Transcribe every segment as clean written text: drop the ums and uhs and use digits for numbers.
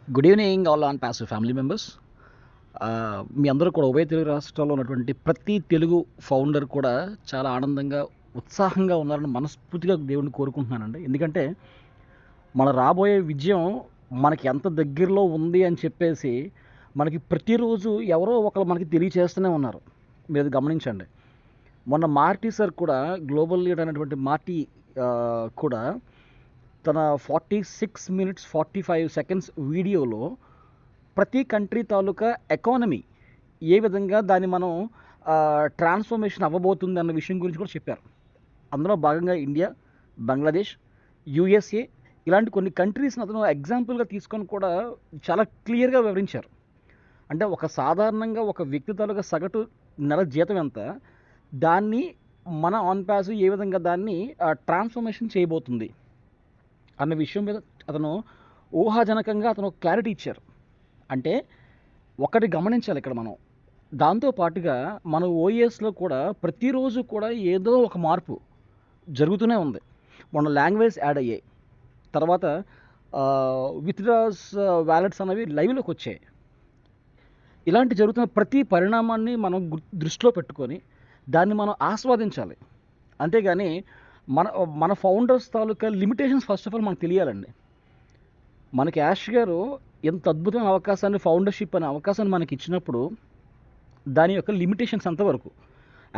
Good evening all on passive family members. మీ అందరూ కూడా ఉభయ తెలుగు రాష్ట్రాల్లో ఉన్నటువంటి ప్రతి తెలుగు ఫౌండర్ కూడా చాలా ఆనందంగా, ఉత్సాహంగా ఉన్నారని మనస్ఫూర్తిగా దేవుడిని కోరుకుంటున్నానండి. ఎందుకంటే మన రాబోయే విజయం మనకి ఎంత దగ్గరలో ఉంది అని చెప్పేసి మనకి ప్రతిరోజు ఎవరో ఒకరు మనకి తెలియచేస్తూనే ఉన్నారు. మీరు అది గమనించండి. మొన్న మార్టీ సార్ కూడా, గ్లోబల్ లీడర్ అనేటువంటి మార్టీ కూడా తన 46 మినిట్స్ 45 సెకండ్స్ వీడియోలో ప్రతి కంట్రీ తాలూకా ఎకానమీ ఏ విధంగా దాన్ని మనం ట్రాన్స్ఫర్మేషన్ అవ్వబోతుంది అన్న విషయం గురించి కూడా చెప్పారు. అందులో భాగంగా ఇండియా, బంగ్లాదేశ్, యూఎస్ఏ ఇలాంటి కొన్ని కంట్రీస్ని అతను ఎగ్జాంపుల్గా తీసుకొని కూడా చాలా క్లియర్గా వివరించారు. అంటే ఒక సాధారణంగా ఒక వ్యక్తి తాలూకా సగటు నెల జీతం ఎంత, దాన్ని మన ఆన్ ప్యాస్ ఏ విధంగా దాన్ని ట్రాన్స్ఫర్మేషన్ చేయబోతుంది అన్న విషయం మీద అతను ఊహాజనకంగా అతను క్లారిటీ ఇచ్చారు. అంటే ఒకటి గమనించాలి ఇక్కడ మనం. దాంతో పాటుగా మన ఓఎస్లో కూడా ప్రతిరోజు కూడా ఏదో ఒక మార్పు జరుగుతూనే ఉంది. మొన్న లాంగ్వేజ్ యాడ్ అయ్యాయి, తర్వాత విత్డ్రాస్ వ్యాలెట్స్ అనేవి లైవ్లోకి వచ్చాయి. ఇలాంటి జరుగుతున్న ప్రతి పరిణామాన్ని మనం దృష్టిలో పెట్టుకొని దాన్ని మనం ఆస్వాదించాలి. అంతేగాని మన మన founders taluka limitations first of all మనకు తెలియాలండి. మనకి యాష్ గారు ఎంత అద్భుతమైన అవకాశాన్ని, ఫౌండర్షిప్ అనే అవకాశాన్ని మనకి ఇచ్చినప్పుడు దాని యొక్క లిమిటేషన్స్ ఎంతవరకు,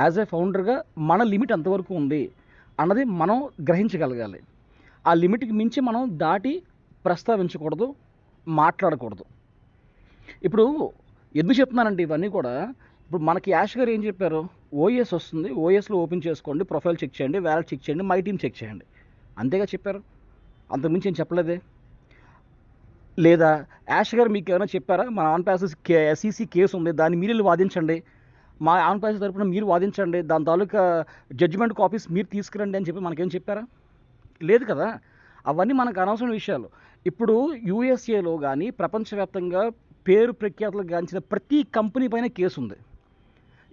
యాజ్ ఏ ఫౌండర్గా మన లిమిట్ ఎంతవరకు ఉంది అన్నది మనం గ్రహించగలగాలి. ఆ లిమిట్కి మించి మనం దాటి ప్రస్తావించకూడదు, మాట్లాడకూడదు. ఇప్పుడు ఎందుకు చెప్తున్నానంటే ఇవన్నీ కూడా, ఇప్పుడు మనకి యాష్ గారు ఏం చెప్పారు, ఓఎస్ వస్తుంది, ఓఎస్లో ఓపెన్ చేసుకోండి, ప్రొఫైల్ చెక్ చేయండి, వ్యాలెట్ చెక్ చేయండి, మై టీమ్ చెక్ చేయండి, అంతేగా చెప్పారు. అంతకుమించి ఏం చెప్పలేదే. లేదా యాష్ గారు మీకు ఏమైనా చెప్పారా, మన ఆన్ ప్యాసెస్ ఎస్ఈసి కేసు ఉంది, దాన్ని మీరు వాదించండి, మా ఆన్ ప్యాసెస్ తరపున మీరు వాదించండి, దాని తాలూకా జడ్జిమెంట్ కాపీస్ మీరు తీసుకురండి అని చెప్పి మనకేం చెప్పారా? లేదు కదా. అవన్నీ మనకు అనవసరమైన విషయాలు. ఇప్పుడు యూఎస్ఏలో కానీ ప్రపంచవ్యాప్తంగా పేరు ప్రఖ్యాతులు గాంచిన ప్రతి కంపెనీ పైన కేసు ఉంది.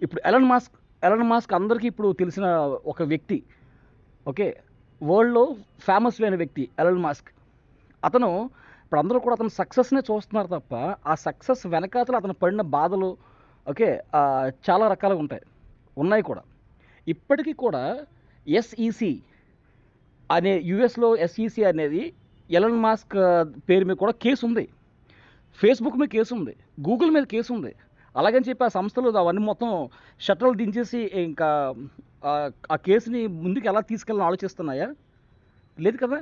ఇప్పుడు ఎలన్ మాస్క్ అందరికీ ఇప్పుడు తెలిసిన ఒక వ్యక్తి, ఓకే, వరల్డ్లో ఫేమస్ అయిన వ్యక్తి ఎలన్ మాస్క్. అతను ఇప్పుడు అందరూ కూడా అతను సక్సెస్నే చూస్తున్నారు తప్ప ఆ సక్సెస్ వెనకాతలు అతను పడిన బాధలు, ఓకే, చాలా రకాలుగా ఉన్నాయి కూడా. ఇప్పటికీ కూడా ఎస్ఈసి అనే యుఎస్లో ఎస్ఈసి అనేది ఎలన్ మాస్క్ పేరు మీద కూడా కేసు ఉంది, ఫేస్బుక్ మీద కేసు ఉంది, గూగుల్ మీద కేసు ఉంది. అలాగని చెప్పి ఆ సంస్థలు అవన్నీ మొత్తం షట్టర్లు దించేసి ఇంకా ఆ కేసుని ముందుకు ఎలా తీసుకెళ్ళాలని ఆలోచిస్తున్నాయా? లేదు కదా.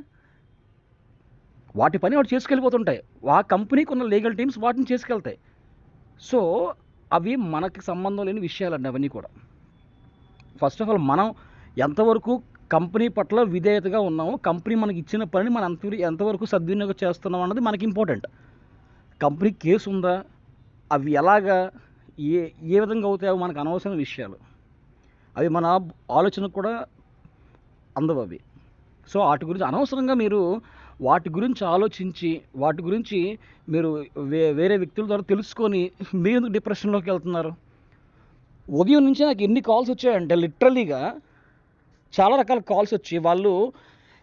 వాటి పని వాటి చేసుకెళ్ళిపోతుంటాయి. ఆ కంపెనీకి ఉన్న లీగల్ టీమ్స్ వాటిని చేసుకెళ్తాయి. సో అవి మనకి సంబంధం లేని విషయాలండి అవన్నీ కూడా. ఫస్ట్ ఆఫ్ ఆల్ మనం ఎంతవరకు కంపెనీ పట్ల విధేయతగా ఉన్నాము, కంపెనీ మనకి ఇచ్చిన పనిని మనం ఎంతవరకు సద్వినియోగం చేస్తున్నాం అన్నది మనకి ఇంపార్టెంట్. కంపెనీ కేసు ఉందా, అవి ఎలాగా, ఏ విధంగా అవుతాయో మనకు అనవసరమైన విషయాలు. అవి మన ఆలోచనకు కూడా అందవు అవి. సో వాటి గురించి అనవసరంగా మీరు వాటి గురించి ఆలోచించి వాటి గురించి మీరు వేరే వ్యక్తుల ద్వారా తెలుసుకొని మీరు ఎందుకు డిప్రెషన్లోకి వెళ్తున్నారు? ఉదయం నుంచి నాకు ఎన్ని కాల్స్ వచ్చాయంటే లిటరలీగా చాలా రకాల కాల్స్ వచ్చి వాళ్ళు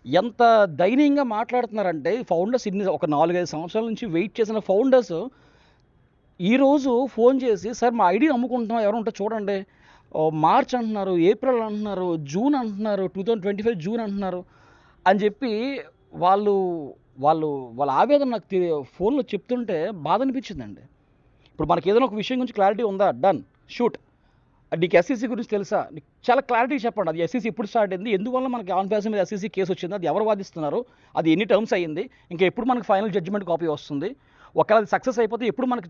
ఎంత దయనీయంగా మాట్లాడుతున్నారంటే, ఫౌండర్స్ ఒక 4-5 సంవత్సరాల నుంచి వెయిట్ చేసిన ఫౌండర్స్ ఈరోజు ఫోన్ చేసి, సార్ మా ఐడి అమ్ముకుంటున్నాం, ఎవరు ఉంటే చూడండి, మార్చ్ అంటున్నారు, ఏప్రిల్ అంటున్నారు, జూన్ అంటున్నారు, 2025 జూన్ అంటున్నారు అని చెప్పి వాళ్ళు వాళ్ళు వాళ్ళ ఆవేదన నాకు ఫోన్లో చెప్తుంటే బాధ అనిపించిందండి. ఇప్పుడు మనకి ఏదైనా ఒక విషయం గురించి క్లారిటీ ఉందా, డన్, షూట్. నీకు ఎస్ఈసి గురించి తెలుసా, నీకు చాలా క్లారిటీ చెప్పండి. అది ఎస్ఈసి ఎప్పుడు స్టార్ట్ అయింది, ఎందువల్ల మనకి ఆన్ ప్యాస్ మీద ఎస్ఈసి కేసు వచ్చింది, అది ఎవరు వాదిస్తున్నారు, అది ఎన్ని టర్మ్స్ అయ్యింది, ఇంకా ఎప్పుడు మనకి ఫైనల్ జడ్జిమెంట్ కాపీ వస్తుంది, ఒకవేళ అది సక్సెస్ అయిపోతే ఎప్పుడు మనకి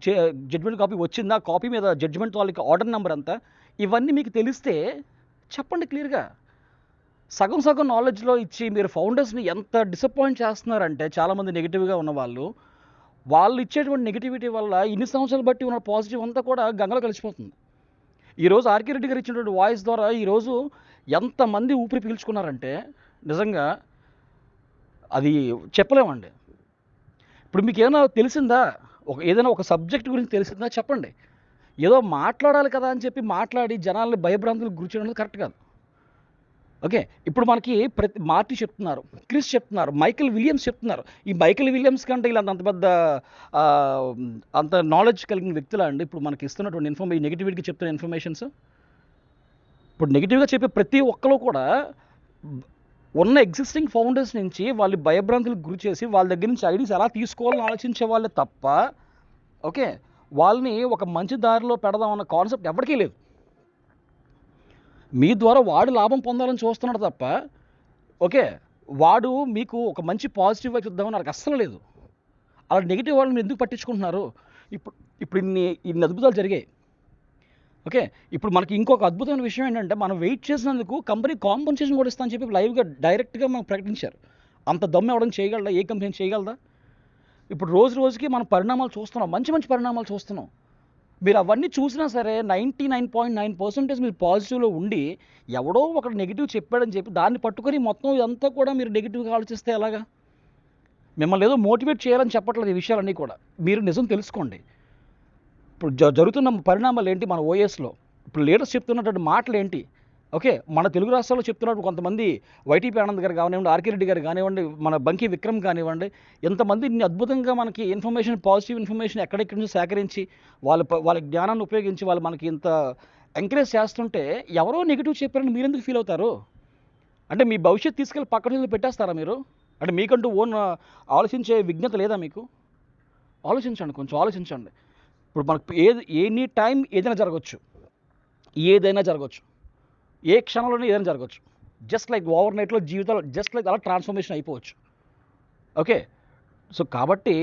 జడ్జిమెంట్ కాపీ వచ్చిందా, కాపీ మీద జడ్జిమెంట్ వాళ్ళకి ఆర్డర్ నెంబర్ అంతా, ఇవన్నీ మీకు తెలిస్తే చెప్పండి క్లియర్గా. సగం సగం నాలెడ్జ్లో ఇచ్చి మీరు ఫౌండర్స్ని ఎంత డిసప్పాయింట్ చేస్తున్నారంటే, చాలామంది నెగిటివ్గా ఉన్న వాళ్ళు ఇచ్చేటువంటి నెగిటివిటీ వల్ల ఇన్ని సంవత్సరాలు బట్టి ఉన్న పాజిటివ్ అంతా కూడా గంగలో కలిసిపోతుంది. ఈరోజు ఆర్కే రెడ్డి గారు ఇచ్చినటువంటి వాయిస్ ద్వారా ఈరోజు ఎంతమంది ఊపిరి పీల్చుకున్నారంటే నిజంగా అది చెప్పలేమండి. ఇప్పుడు మీకు ఏమైనా తెలిసిందా, ఏదైనా ఒక సబ్జెక్ట్ గురించి తెలిసిందా చెప్పండి. ఏదో మాట్లాడాలి కదా అని చెప్పి మాట్లాడి జనాల్ని భయభ్రాంతులకు గురి చేయడం కరెక్ట్ కాదు. ఓకే. ఇప్పుడు మనకి మార్టీ చెప్తున్నారు, క్రిస్ చెప్తున్నారు, మైకేల్ విలియమ్స్ చెప్తున్నారు. ఈ మైకేల్ విలియమ్స్ కంటే ఇలా అంత పెద్ద ఆహ్, అంత నాలెడ్జ్ కలిగిన వ్యక్తులా అండి ఇప్పుడు మనకి ఇస్తున్నటువంటి ఈ నెగటివిటీకి చెప్తున్న ఇన్ఫర్మేషన్స్? ఇప్పుడు నెగెటివ్‌గా చెప్పే ప్రతి ఒక్కళ్ళు కూడా బ్ ఉన్న ఎగ్జిస్టింగ్ ఫౌండర్స్ నుంచి వాళ్ళు భయభ్రాంతులకు గురి చేసి వాళ్ళ దగ్గర నుంచి ఐడీస్ ఎలా తీసుకోవాలని ఆలోచించే వాళ్ళే తప్ప, ఓకే, వాళ్ళని ఒక మంచి దారిలో పెడదాం అన్న కాన్సెప్ట్ ఎవరికీ లేదు. మీ ద్వారా వాడు లాభం పొందాలని చూస్తున్నాడు తప్ప, ఓకే, వాడు మీకు ఒక మంచి పాజిటివ్ వైపు ఇద్దామని నాకు అస్సలు లేదు. అలా నెగిటివ్ వాళ్ళని మీరు ఎందుకు పట్టించుకుంటున్నారు? ఇప్పుడు ఇప్పుడు ఇన్ని అద్భుతాలు జరిగాయి. ఓకే. ఇప్పుడు మనకి ఇంకొక అద్భుతమైన విషయం ఏంటంటే, మనం వెయిట్ చేసినందుకు కంపెనీ కాంపెన్సేషన్ కూడా ఇస్తామని చెప్పి లైవ్‌గా డైరెక్ట్‌గా మనకు ప్రకటించారు. అంత దమ్ము ఎవడైనా చేయగలడా? ఏ కంపెనీ చేయగలదా? ఇప్పుడు రోజు రోజుకి మనం పరిణామాలు చూస్తున్నాం. మంచి మంచి పరిణామాలు చూస్తున్నాం. మీరు అవన్నీ చూసినా సరే 99.9% మీరు పాజిటివ్‌లో ఉండి, ఎవడో ఒకడు నెగెటివ్ చెప్పాడని చెప్పి దాన్ని పట్టుకొని మొత్తం ఇదంతా కూడా మీరు నెగెటివ్‌గా ఆలోచిస్తే ఎలాగా? మిమ్మల్ని ఏదో మోటివేట్ చేయాలని చెప్పట్లేదు ఈ విషయాలన్నీ కూడా. మీరు నిజం తెలుసుకోండి. ఇప్పుడు జరుగుతున్న పరిణామాలు ఏంటి మన ఓఎస్‌లో? ఇప్పుడు లీడర్స్ చెప్తున్నటువంటి మాటలేంటి? ఓకే. మన తెలుగు రాష్ట్రాల్లో చెప్తున్నట్టు కొంతమంది వైటీపీ ఆనంద్ గారు కానివ్వండి, ఆర్‌కే రెడ్డి గారు కానివ్వండి, మన బంకి విక్రమ్ కానివ్వండి, ఇంతమంది ఇన్ని అద్భుతంగా మనకి పాజిటివ్ ఇన్ఫర్మేషన్ ఎక్కడెక్కడి నుంచో సేకరించి, వాళ్ళ జ్ఞానాన్ని ఉపయోగించి వాళ్ళు మనకి ఇంత ఎంకరేజ్ చేస్తుంటే, ఎవరో నెగెటివ్ చెప్పారని మీరెందుకు ఫీల్ అవుతారు? అంటే మీ భవిష్యత్తు తీసుకెళ్ళి పక్కన చేతుల్లో పెట్టేస్తారా మీరు? అంటే మీకంటూ ఓన్ ఆలోచించే విజ్ఞత లేదా మీకు? ఆలోచించండి, కొంచెం ఆలోచించండి. ఇప్పుడు మనకు ఎనీ టైం ఏదైనా జరగొచ్చు. ఏదైనా జరగొచ్చు. ఏ క్షణంలోనే ఏదైనా జరగొచ్చు. జస్ట్ లైక్ ఓవర్ నైట్‌లో జీవితాలు జస్ట్ లైక్ అలా ట్రాన్స్‌ఫర్మేషన్ అయిపోవచ్చు. ఓకే. సో, కాబట్టి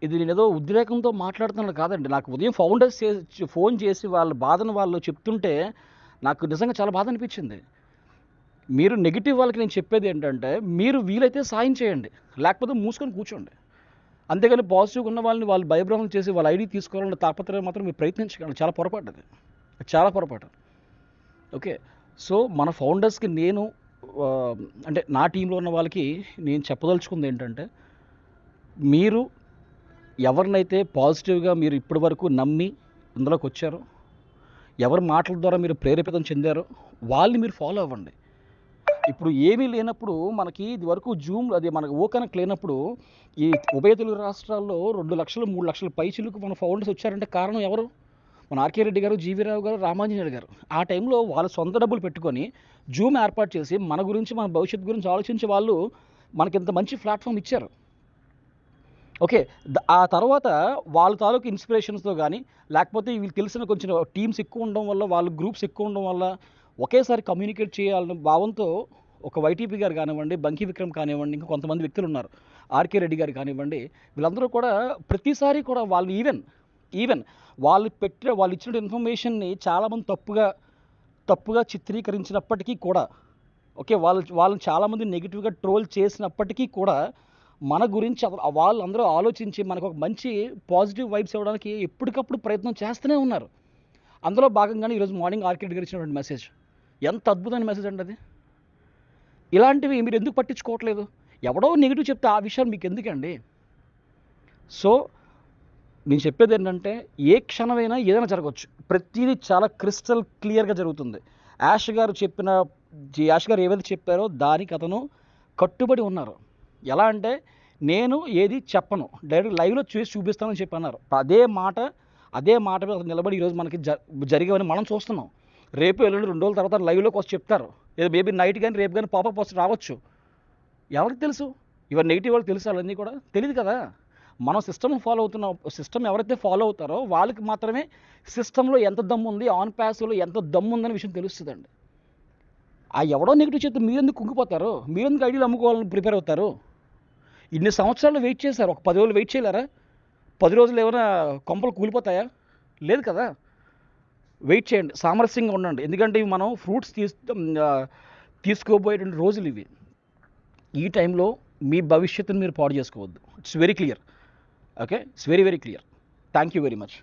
ఇది నేనేదో ఉద్రేకంతో మాట్లాడుతున్నాను కాదండి. నాకు ఉదయం ఫౌండర్స్ ఫోన్ చేసి వాళ్ళ బాధను వాళ్ళు చెప్తుంటే నాకు నిజంగా చాలా బాధ అనిపించింది. మీరు నెగెటివ్ వాళ్ళకి నేను చెప్పేది ఏంటంటే, మీరు వీలైతే సాయం చేయండి. లేకపోతే మూసుకొని కూర్చోండి. అంతేగాని పాజిటివ్‌గా ఉన్న వాళ్ళని వాళ్ళు భయభ్రాంతులు చేసి వాళ్ళ ఐడీ తీసుకోవాలన్న తాపత్రయం మాత్రం మీరు ప్రయత్నించకండి. చాలా పొరపాటు అది. చాలా పొరపాటు. ఓకే. సో, మన ఫౌండర్స్‌కి నేను అంటే నా టీమ్‌లో ఉన్న వాళ్ళకి నేను చెప్పదలుచుకుంది ఏంటంటే, మీరు ఎవరినైతే పాజిటివ్‌గా మీరు ఇప్పటి వరకు నమ్మి ఇందులోకొచ్చారో, ఎవరి మాటల ద్వారా మీరు ప్రేరేపితం చెందారో వాళ్ళని మీరు ఫాలో అవ్వండి. ఇప్పుడు ఏమీ లేనప్పుడు మనకి ఇదివరకు అది మనకు కనెక్ట్ లేనప్పుడు ఈ ఉభయ తెలుగు రాష్ట్రాల్లో 2,00,000, 3,00,000 పైచిలుకు మన ఫౌండర్స్ వచ్చారంటే కారణం ఎవరు? మన ఆర్‌కే రెడ్డి గారు, జీవీ రావు గారు, రామాంజనేయులు గారు. ఆ టైంలో వాళ్ళ సొంత డబ్బులు పెట్టుకొని జూమ్ ఏర్పాటు చేసి మన గురించి, మన భవిష్యత్తు గురించి ఆలోచించి వాళ్ళు మనకింత మంచి ప్లాట్‌ఫామ్ ఇచ్చారు. ఓకే. ఆ తర్వాత వాళ్ళ తాలూకు ఇన్స్‌పిరేషన్స్‌తో గానీ, లేకపోతే వీళ్ళకి తెలిసిన కొంచెం టీమ్స్ ఎక్కువ ఉండడం వల్ల, వాళ్ళ గ్రూప్స్ ఎక్కువ ఉండడం వల్ల, ఒకేసారి కమ్యూనికేట్ చేయాలనే భావంతో ఒక వైటీపీ గారు కానివ్వండి, బంకి విక్రమ్ కానివ్వండి, ఇంకా కొంతమంది వ్యక్తులున్నారు. ఆర్‌కే రెడ్డి గారు కానివ్వండి, వీళ్ళందరూ కూడా ప్రతిసారి కూడా వాళ్ళు ఈవెన్ వాళ్ళు ఇచ్చిన ఇన్ఫర్మేషన్‌ని చాలామంది తప్పుగా చిత్రీకరించినప్పటికీ కూడా, ఓకే, వాళ్ళని చాలామంది నెగెటివ్‌గా ట్రోల్ చేసినప్పటికీ కూడా మన గురించి వాళ్ళందరూ ఆలోచించి మనకు ఒక మంచి పాజిటివ్ వైబ్స్ ఇవ్వడానికి ఎప్పటికప్పుడు ప్రయత్నం చేస్తూనే ఉన్నారు. అందులో భాగంగానే ఈరోజు మార్నింగ్ ఆర్‌కే రెడ్డి గారు ఇచ్చినటువంటి మెసేజ్ ఎంత అద్భుతమైన మెసేజ్ అండి అది. ఇలాంటివి మీరు ఎందుకు పట్టించుకోవట్లేదు? ఎవడో నెగెటివ్ చెప్తే ఆ విషయాలు మీకు ఎందుకండి? సో, నేను చెప్పేది ఏంటంటే, ఏ క్షణమైనా ఏదైనా జరగొచ్చు. ప్రతీదీ చాలా క్రిస్టల్ క్లియర్‌గా జరుగుతుంది. యాష్ గారు ఏవైతే చెప్పారో దానికి అతను కట్టుబడి ఉన్నారు. ఎలా అంటే, నేను ఏది చెప్పను. డైరెక్ట్ లైవ్‌లో చేసి చూపిస్తానని చెప్పి అన్నారు. అదే మాట మీద అతను నిలబడి ఈరోజు మనకి జరిగేవన్నీ మనం చూస్తున్నాం. రేపు, ఎల్లుండి 2 రోజుల తర్వాత లైవ్‌లోకి వచ్చి చెప్తారు. ఏదో మేబీ నైట్ గాని, రేపు గాని పాపప్ పోస్ట్ రావచ్చు. ఎవరికి తెలుసు? ఇవన్నీ నెగెటివ్ వాళ్ళకి తెలుసా అవన్నీ కూడా? తెలీదు కదా! మనం సిస్టమ్ ఎవరైతే ఫాలో అవుతారో వాళ్ళకి మాత్రమే సిస్టమ్‌లో ఎంత దమ్ముంది, ఆన్ పాస్‌లో ఎంత దమ్ముందనే విషయం తెలుస్తదండి. ఎవడో నెగెటివ్ చెప్తే మీరెందుకు కుంగిపోతారు? మీరెందుకు ఐడీలు అమ్ముకోవాలని ప్రిపేర్ అవుతారు? ఇన్ని సంవత్సరాలు వెయిట్ చేశారు. ఒక 10 రోజులు వెయిట్ చేయలేరా? 10 రోజులు ఏమైనా కొంపలు కూలిపోతాయా? లేదు కదా! వెయిట్ చేయండి. సామరస్యంగా ఉండండి. ఎందుకంటే ఇవి మనం తీసుకోబోయేటువంటి రోజులివి. ఈ టైంలో మీ భవిష్యత్తుని మీరు పాడు చేసుకోవద్దు. It's very clear. Okay. It's very clear. Thank you very much.